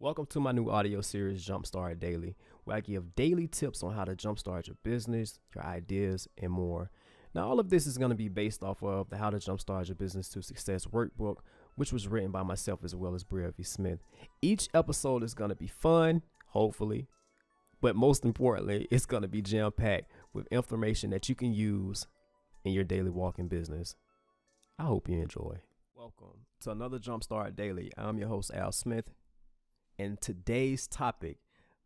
Welcome to my new audio series, Jumpstart Daily, where I give daily tips on how to jumpstart your business, your ideas, and more. Now, all of this is going to be based off of the How to Jumpstart Your Business to Success workbook, which was written by myself as well as Bria V. Smith. Each episode is going to be fun, hopefully, but most importantly, it's going to be jam-packed with information that you can use in your daily walking business. I hope you enjoy. Welcome to another Jumpstart Daily. I'm your host, Al Smith. And today's topic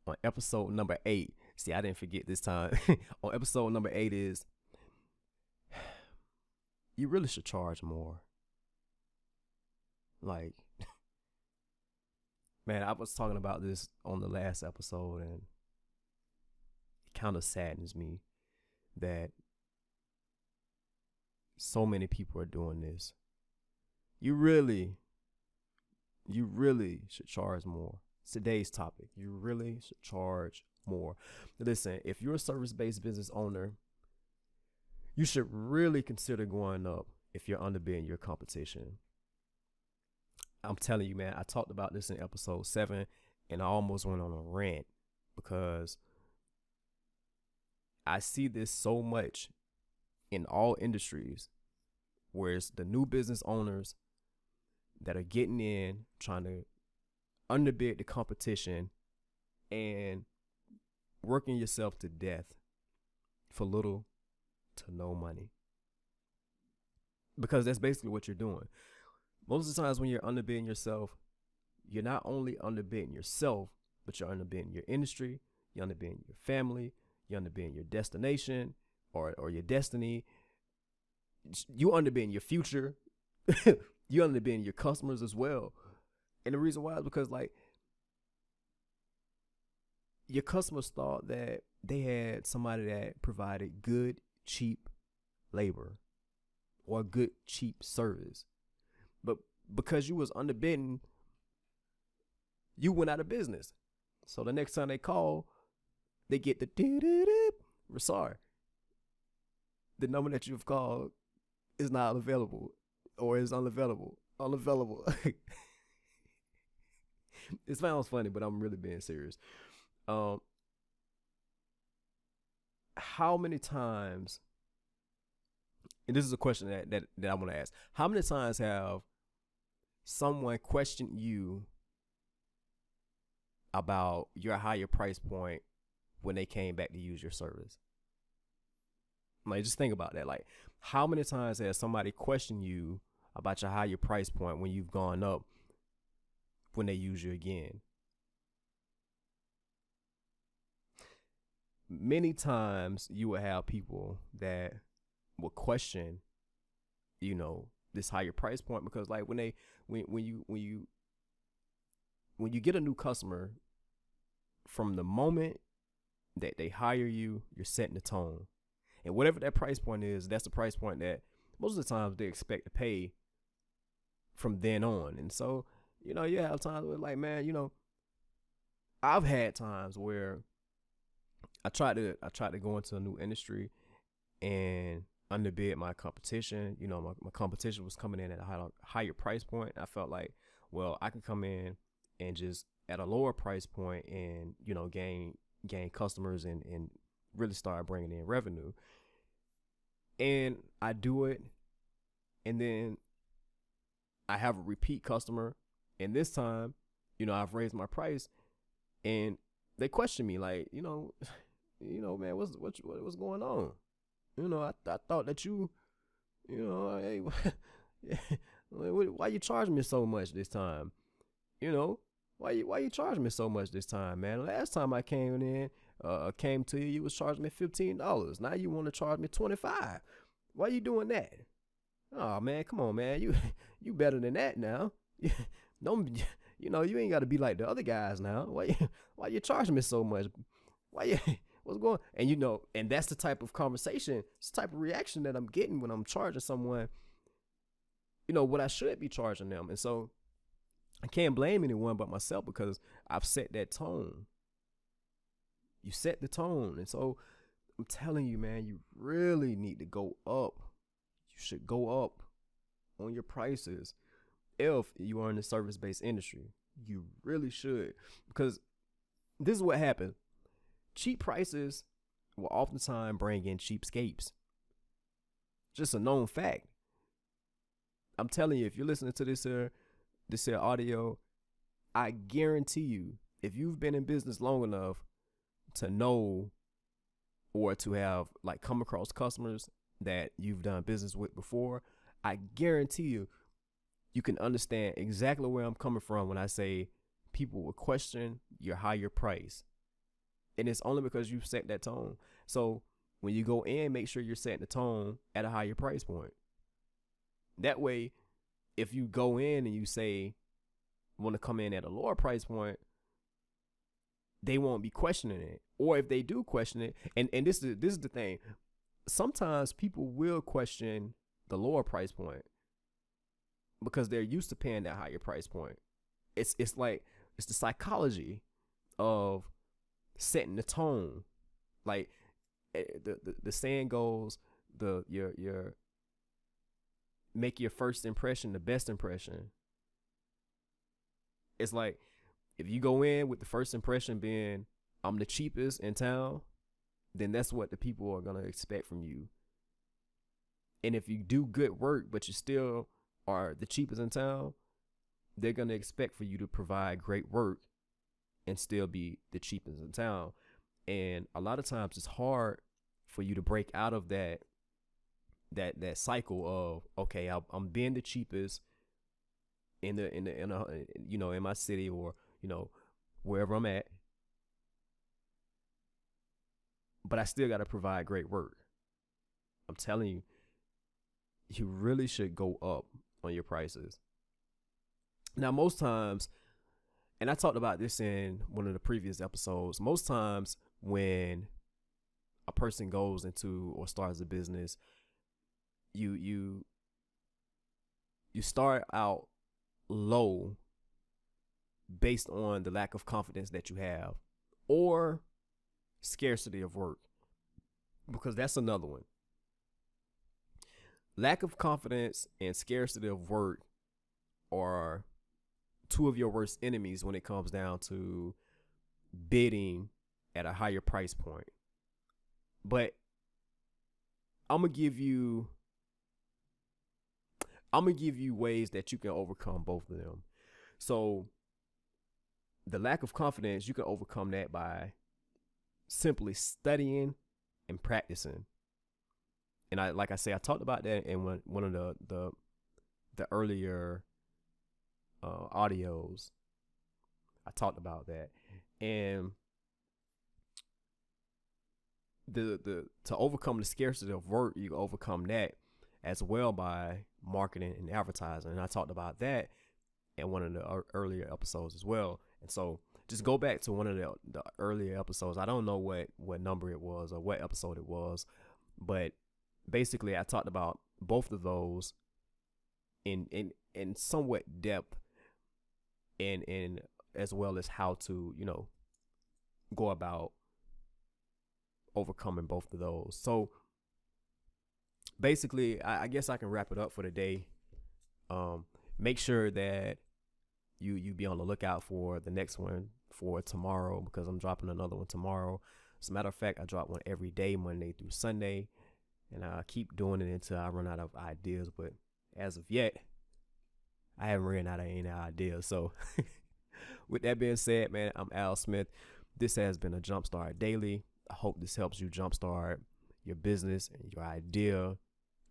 on episode number 8, see, I didn't forget this time. On episode number 8 is, you really should charge more. Like, man, I was talking about this on the last episode, and it kind of saddens me that so many people are doing this. You really should charge more. It's today's topic. You really should charge more. Listen, if you're a service-based business owner, you should really consider going up if you're underbidding your competition. I'm telling you, man, I talked about this in episode 7, and I almost went on a rant because I see this so much in all industries, where it's the new business owners that are getting in, trying to underbid the competition and working yourself to death for little to no money. Because that's basically what you're doing. Most of the times when you're underbidding yourself, you're not only underbidding yourself, but you're underbidding your industry, you're underbidding your family, you're underbidding your destination or your destiny. You underbidding your future. You underbidding your customers as well. And the reason why is because, like, your customers thought that they had somebody that provided good, cheap labor or good, cheap service. But because you was underbidding, you went out of business. So the next time they call, they get the we're sorry. The number that you've called is not available. Or is unavailable. It sounds funny, but I'm really being serious. How many times, and this is a question that I want to ask, how many times have someone questioned you about your higher price point when they came back to use your service? Like, just think about that. Like, how many times has somebody questioned you about your higher price point when you've gone up when they use you again? Many times you will have people that will question, this higher price point, because like when you get a new customer, from the moment that they hire you, you're setting the tone. And whatever that price point is, that's the price point that most of the times they expect to pay from then on. And so, you have times where, like, man, I've had times where I tried to go into a new industry and underbid my competition. My competition was coming in at a higher price point. I felt like, well, I can come in and just at a lower price point and, gain customers and really start bringing in revenue. And I do it, and then I have a repeat customer, and this time, I've raised my price, and they question me like, man, what's going on? I thought that you, hey, why you charging me so much this time? Why you charging me so much this time, man? Last time I came to you, you was charging me $15. Now you want to charge me $25. Why you doing that? Oh man, come on, man. You better than that now. Don't, you ain't got to be like the other guys now. Why you charging me so much? What's going? And and that's the type of conversation, it's the type of reaction that I'm getting when I'm charging someone, what I should be charging them. And so I can't blame anyone but myself, because I've set that tone. You set the tone. And so I'm telling you, man, you really need to go up. You should go up on your prices if you are in the service-based industry. You really should, because this is what happens. Cheap prices will oftentimes bring in cheapskates. Just a known fact. I'm telling you, if you're listening to this audio, I guarantee you, if you've been in business long enough to know or to have like come across customers that you've done business with before, I guarantee you, you can understand exactly where I'm coming from when I say people will question your higher price. And it's only because you set that tone. So when you go in, make sure you're setting the tone at a higher price point. That way, if you go in and you say want to come in at a lower price point, they won't be questioning it. Or if they do question it, and this is the thing, sometimes people will question the lower price point because they're used to paying that higher price point. It's like it's the psychology of setting the tone. Like the saying goes, your make your first impression the best impression. It's like if you go in with the first impression being I'm the cheapest in town, then that's what the people are gonna expect from you. And if you do good work but you still are the cheapest in town, they're gonna expect for you to provide great work and still be the cheapest in town. And a lot of times it's hard for you to break out of that cycle of, okay, I'm being the cheapest in my city, or wherever I'm at, but I still got to provide great work. I'm telling you, you really should go up on your prices. Now, most times, and I talked about this in one of the previous episodes, most times when a person goes into or starts a business, you start out low based on the lack of confidence that you have or scarcity of work, because that's another one. Lack of confidence and scarcity of work are two of your worst enemies when it comes down to bidding at a higher price point. But I'm gonna give you ways that you can overcome both of them. So the lack of confidence, you can overcome that by simply studying and practicing. And I talked about that in one of the earlier audios. I talked about that. And the to overcome the scarcity of work, you can overcome that as well by marketing and advertising. And I talked about that in one of the earlier episodes as well. And so just go back to one of the earlier episodes. I don't know what number it was or what episode it was, but basically I talked about both of those in somewhat depth, and as well as how to go about overcoming both of those. So basically, I guess I can wrap it up for the day. Make sure that you be on the lookout for the next one for tomorrow, because I'm dropping another one tomorrow. As a matter of fact, I drop one every day, Monday through Sunday, and I keep doing it until I run out of ideas. But as of yet, I haven't ran out of any ideas. So with that being said, man, I'm Al Smith. This has been a Jumpstart Daily. I hope this helps you jumpstart your business and your idea.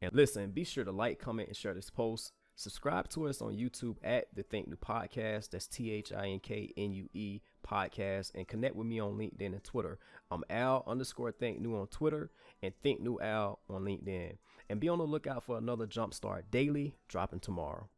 And listen, be sure to like, comment, and share this post. Subscribe to us on YouTube at The Think New Podcast. That's ThinkNue Podcast. And connect with me on LinkedIn and Twitter. I'm Al_Think New on Twitter and Think New Al on LinkedIn. And be on the lookout for another Jumpstart Daily dropping tomorrow.